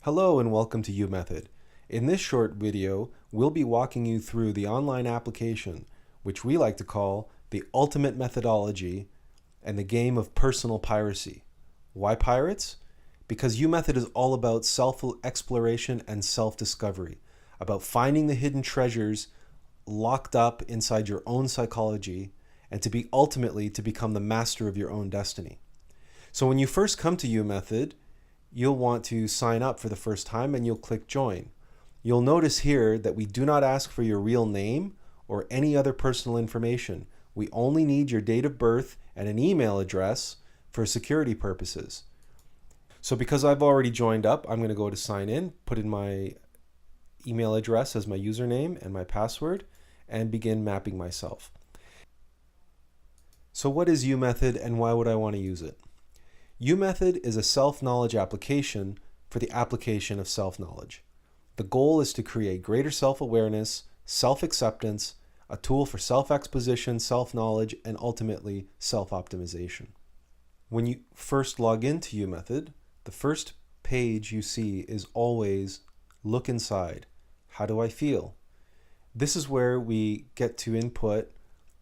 Hello and welcome to YouMethod. In this short video, we'll be walking you through the online application, which we like to call the ultimate methodology and the game of personal piracy. Why pirates? Because YouMethod is all about self-exploration and self-discovery, about finding the hidden treasures locked up inside your own psychology and ultimately to become the master of your own destiny. So when you first come to YouMethod, you'll want to sign up for the first time and you'll click join. You'll notice here that we do not ask for your real name or any other personal information. We only need your date of birth and an email address for security purposes. So because I've already joined up, I'm going to go to sign in, put in my email address as my username and my password, and begin mapping myself. So what is YouMethod and why would I want to use it? YouMethod is a self-knowledge application for the application of self-knowledge. The goal is to create greater self-awareness, self-acceptance, a tool for self-exposition, self-knowledge, and ultimately self-optimization. When you first log into YouMethod, the first page you see is always look inside. How do I feel? This is where we get to input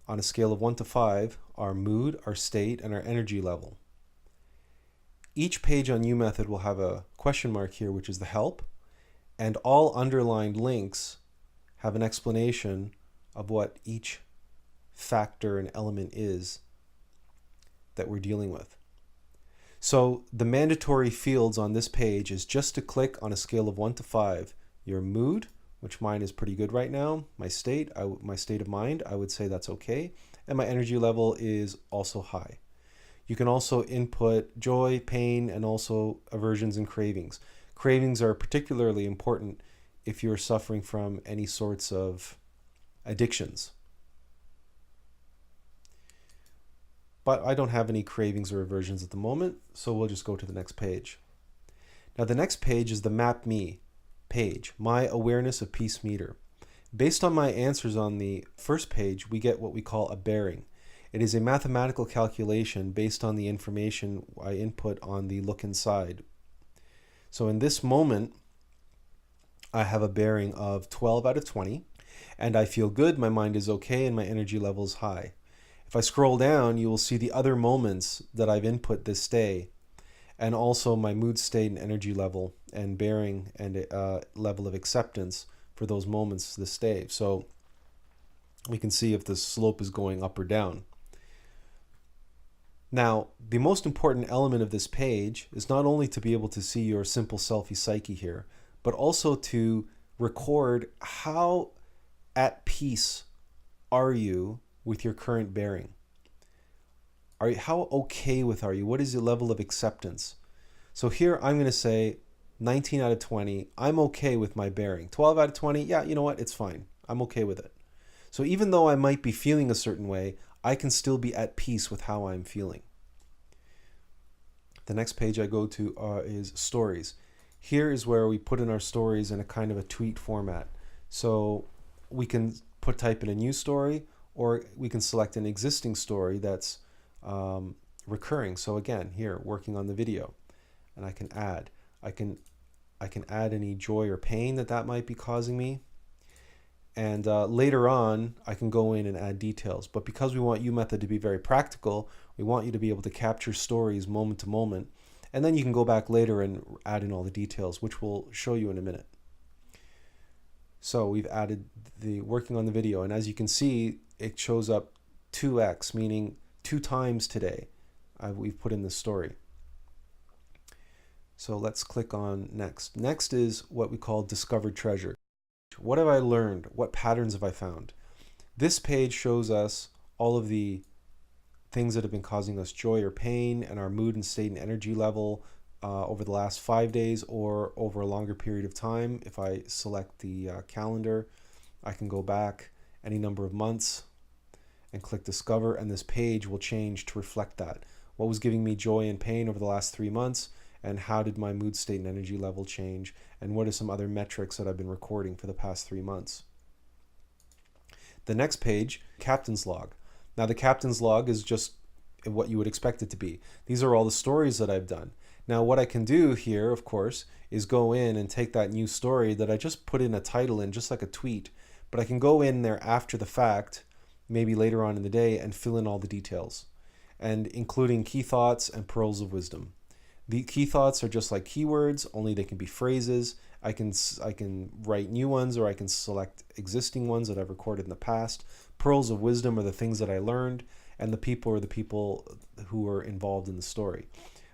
on a scale of 1 to 5 our mood, our state, and our energy level. Each page on YouMethod will have a question mark here, which is the help, and all underlined links have an explanation of what each factor and element is that we're dealing with. So the mandatory fields on this page is just to click on a scale of 1 to 5, your mood, which mine is pretty good right now, my state of mind, I would say that's okay, and my energy level is also high. You can also input joy, pain, and also aversions and cravings. Cravings are particularly important if you're suffering from any sorts of addictions. But I don't have any cravings or aversions at the moment, so we'll just go to the next page. Now the next page is the MapMe page, My Awareness of Peace Meter. Based on my answers on the first page, we get what we call a bearing. It is a mathematical calculation based on the information I input on the look inside. So in this moment, I have a bearing of 12 out of 20, and I feel good, my mind is okay, and my energy level is high. If I scroll down, you will see the other moments that I've input this day, and also my mood state and energy level and bearing and level of acceptance for those moments this day. So we can see if the slope is going up or down. Now, the most important element of this page is not only to be able to see your simple selfie psyche here, but also to record how at peace are you with your current bearing. How okay with are you? What is your level of acceptance? So here I'm going to say 19 out of 20, I'm okay with my bearing. 12 out of 20, yeah, you know what, it's fine. I'm okay with it. So even though I might be feeling a certain way, I can still be at peace with how I'm feeling. The next page I go to is stories. Here is where we put in our stories in a kind of a tweet format. So we can type in a new story, or we can select an existing story that's recurring. So again, here, working on the video, and I can add. I can add any joy or pain that might be causing me. And later on, I can go in and add details. But because we want YouMethod to be very practical, we want you to be able to capture stories moment to moment. And then you can go back later and add in all the details, which we'll show you in a minute. So we've added the working on the video. And as you can see, it shows up 2x, meaning 2 times today. We've put in the story. So let's click on next. Next is what we call discovered treasure. What have I learned? What patterns have I found? This page shows us all of the things that have been causing us joy or pain and our mood and state and energy level over the last 5 days or over a longer period of time. If I select the calendar, I can go back any number of months and click discover, and this page will change to reflect that. What was giving me joy and pain over the last 3 months, and how did my mood state and energy level change, and what are some other metrics that I've been recording for the past 3 months. The next page, captain's log. Now the captain's log is just what you would expect it to be. These are all the stories that I've done. Now, what I can do here, of course, is go in and take that new story that I just put in a title in, just like a tweet, but I can go in there after the fact, maybe later on in the day, and fill in all the details, and including key thoughts and pearls of wisdom. The key thoughts are just like keywords, only they can be phrases. I can write new ones, or I can select existing ones that I've recorded in the past. Pearls of wisdom are the things that I learned, and the people are the people who are involved in the story.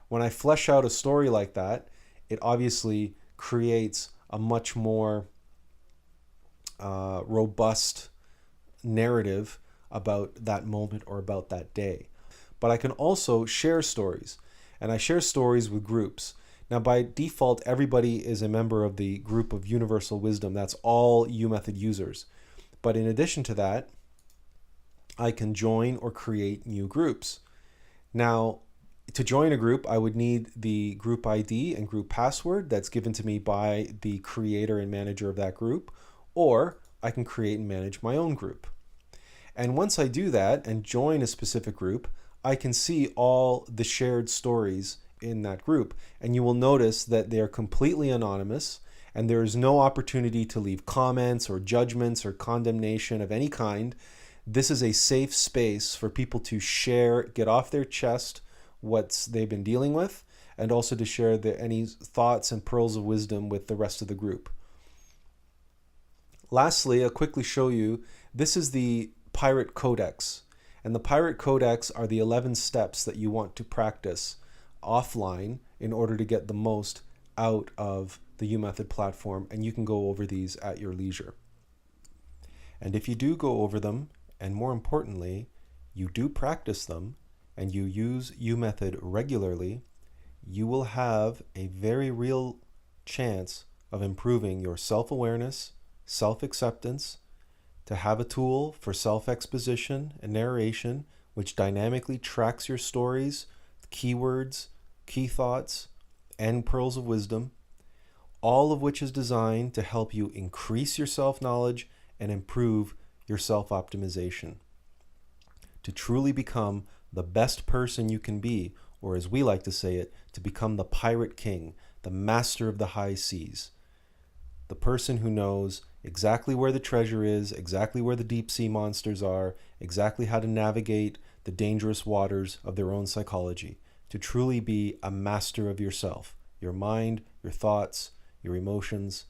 When I flesh out a story like that, it obviously creates a much more robust narrative about that moment or about that day. But I can also share stories, and I share stories with groups. Now, by default, everybody is a member of the group of Universal Wisdom. That's all YouMethod users. But in addition to that, I can join or create new groups. Now, to join a group, I would need the group ID and group password that's given to me by the creator and manager of that group, or I can create and manage my own group. And once I do that and join a specific group, I can see all the shared stories in that group. And you will notice that they are completely anonymous, and there is no opportunity to leave comments or judgments or condemnation of any kind. This is a safe space for people to share, get off their chest what they've been dealing with, and also to share any thoughts and pearls of wisdom with the rest of the group. Lastly, I'll quickly show you, this is the Pirate Codex. And the Pirate Codex are the 11 steps that you want to practice offline in order to get the most out of the YouMethod platform, and you can go over these at your leisure. And if you do go over them, and more importantly, you do practice them, and you use YouMethod regularly, you will have a very real chance of improving your self-awareness, self-acceptance, to have a tool for self-exposition and narration, which dynamically tracks your stories, keywords, key thoughts, and pearls of wisdom, all of which is designed to help you increase your self-knowledge and improve your self-optimization. To truly become the best person you can be, or as we like to say it, to become the pirate king, the master of the high seas, the person who knows exactly where the treasure is, exactly where the deep sea monsters are, exactly how to navigate the dangerous waters of their own psychology, to truly be a master of yourself, your mind, your thoughts, your emotions,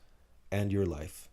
and your life.